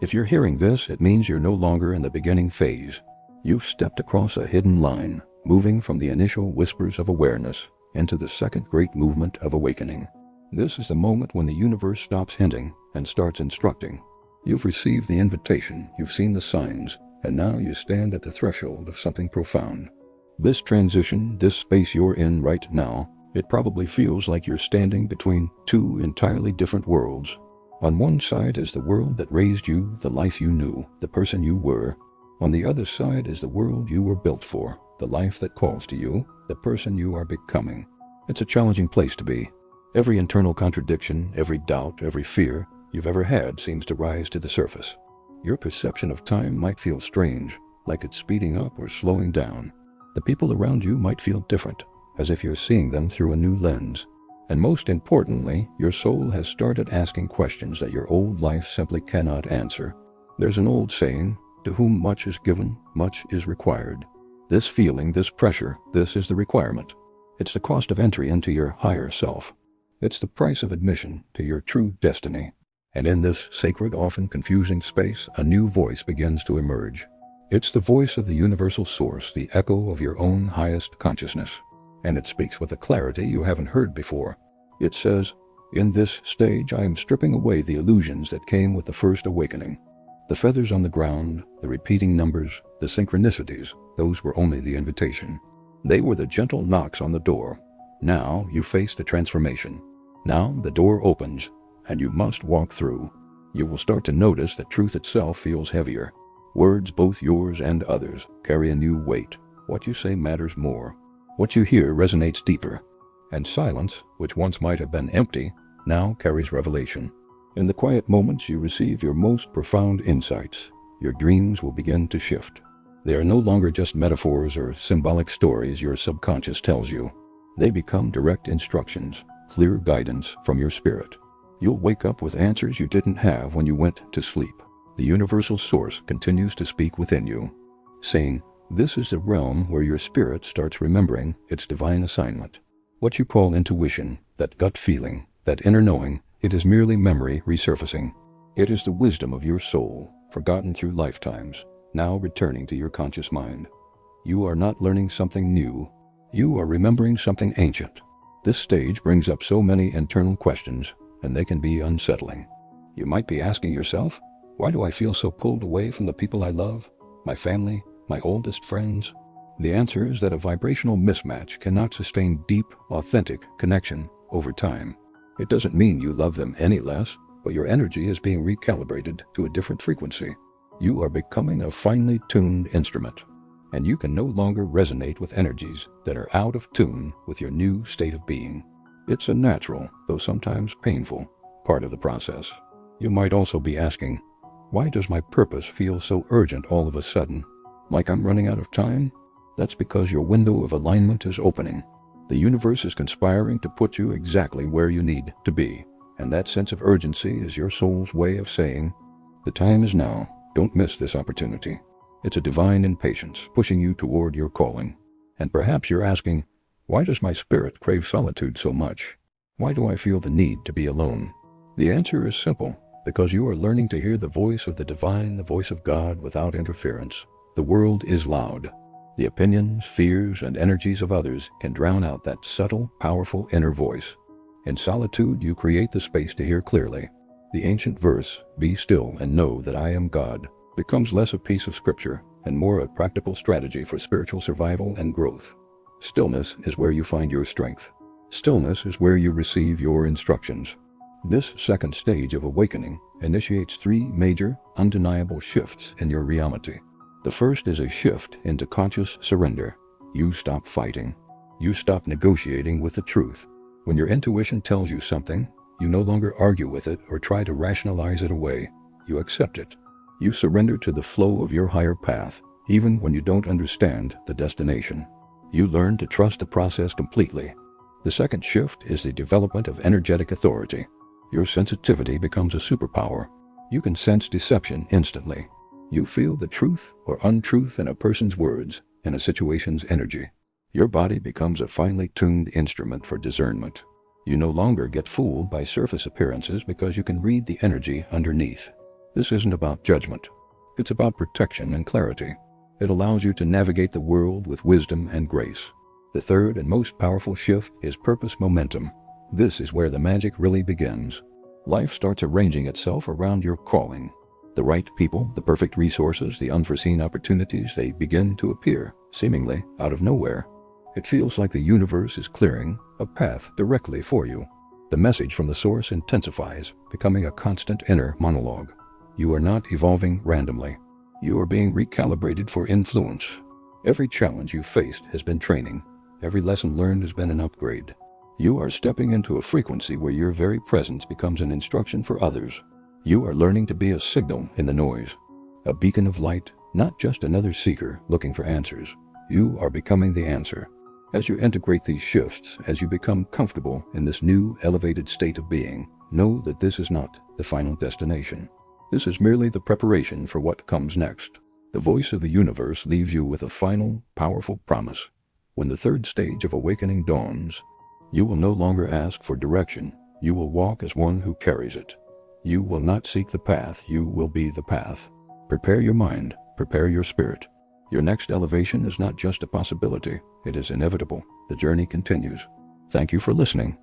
If you're hearing this, it means you're no longer in the beginning phase. You've stepped across a hidden line, moving from the initial whispers of awareness into the second great movement of awakening. This is the moment when the universe stops hinting and starts instructing. You've received the invitation, you've seen the signs, and now you stand at the threshold of something profound. This transition, this space you're in right now, it probably feels like you're standing between two entirely different worlds. On one side is the world that raised you, the life you knew, the person you were. On the other side is the world you were built for, the life that calls to you, the person you are becoming. It's a challenging place to be. Every internal contradiction, every doubt, every fear you've ever had seems to rise to the surface. Your perception of time might feel strange, like it's speeding up or slowing down. The people around you might feel different, as if you're seeing them through a new lens. And most importantly, your soul has started asking questions that your old life simply cannot answer. There's an old saying, to whom much is given, much is required. This feeling, this pressure, this is the requirement. It's the cost of entry into your higher self. It's the price of admission to your true destiny. And in this sacred, often confusing space, a new voice begins to emerge. It's the voice of the universal source, the echo of your own highest consciousness. And it speaks with a clarity you haven't heard before. It says, "In this stage I am stripping away the illusions that came with the first awakening. The feathers on the ground, the repeating numbers, the synchronicities, those were only the invitation. They were the gentle knocks on the door. Now you face the transformation. Now the door opens, and you must walk through. You will start to notice that truth itself feels heavier. Words, both yours and others, carry a new weight. What you say matters more. What you hear resonates deeper. And silence, which once might have been empty, now carries revelation. In the quiet moments you receive your most profound insights. Your dreams will begin to shift. They are no longer just metaphors or symbolic stories your subconscious tells you. They become direct instructions, clear guidance from your spirit. You'll wake up with answers you didn't have when you went to sleep. The universal source continues to speak within you, saying, this is the realm where your spirit starts remembering its divine assignment. What you call intuition, that gut feeling, that inner knowing, it is merely memory resurfacing. It is the wisdom of your soul, forgotten through lifetimes, now returning to your conscious mind. You are not learning something new. You are remembering something ancient. This stage brings up so many internal questions, and they can be unsettling. You might be asking yourself, why do I feel so pulled away from the people I love, my family, my oldest friends? The answer is that a vibrational mismatch cannot sustain deep, authentic connection over time. It doesn't mean you love them any less, but your energy is being recalibrated to a different frequency. You are becoming a finely tuned instrument, and you can no longer resonate with energies that are out of tune with your new state of being. It's a natural, though sometimes painful, part of the process. You might also be asking, why does my purpose feel so urgent all of a sudden? Like I'm running out of time? That's because your window of alignment is opening. The universe is conspiring to put you exactly where you need to be, and that sense of urgency is your soul's way of saying, the time is now, don't miss this opportunity. It's a divine impatience pushing you toward your calling. And perhaps you're asking, why does my spirit crave solitude so much? Why do I feel the need to be alone? The answer is simple, because you are learning to hear the voice of the divine, the voice of God without interference. The world is loud. The opinions, fears, and energies of others can drown out that subtle, powerful inner voice. In solitude, you create the space to hear clearly. The ancient verse, "Be still and know that I am God," becomes less a piece of scripture and more a practical strategy for spiritual survival and growth. Stillness is where you find your strength. Stillness is where you receive your instructions. This second stage of awakening initiates 3 major, undeniable shifts in your reality. The first is a shift into conscious surrender. You stop fighting. You stop negotiating with the truth. When your intuition tells you something, you no longer argue with it or try to rationalize it away. You accept it. You surrender to the flow of your higher path, even when you don't understand the destination. You learn to trust the process completely. The second shift is the development of energetic authority. Your sensitivity becomes a superpower. You can sense deception instantly. You feel the truth or untruth in a person's words, in a situation's energy. Your body becomes a finely tuned instrument for discernment. You no longer get fooled by surface appearances because you can read the energy underneath. This isn't about judgment. It's about protection and clarity. It allows you to navigate the world with wisdom and grace. The third and most powerful shift is purpose momentum. This is where the magic really begins. Life starts arranging itself around your calling. The right people, the perfect resources, the unforeseen opportunities, they begin to appear, seemingly out of nowhere. It feels like the universe is clearing a path directly for you. The message from the source intensifies, becoming a constant inner monologue. You are not evolving randomly. You are being recalibrated for influence. Every challenge you faced has been training. Every lesson learned has been an upgrade. You are stepping into a frequency where your very presence becomes an instruction for others. You are learning to be a signal in the noise, a beacon of light, not just another seeker looking for answers. You are becoming the answer. As you integrate these shifts, as you become comfortable in this new elevated state of being, know that this is not the final destination. This is merely the preparation for what comes next. The voice of the universe leaves you with a final, powerful promise. When the third stage of awakening dawns, you will no longer ask for direction. You will walk as one who carries it. You will not seek the path, you will be the path. Prepare your mind, prepare your spirit. Your next elevation is not just a possibility, it is inevitable. The journey continues. Thank you for listening.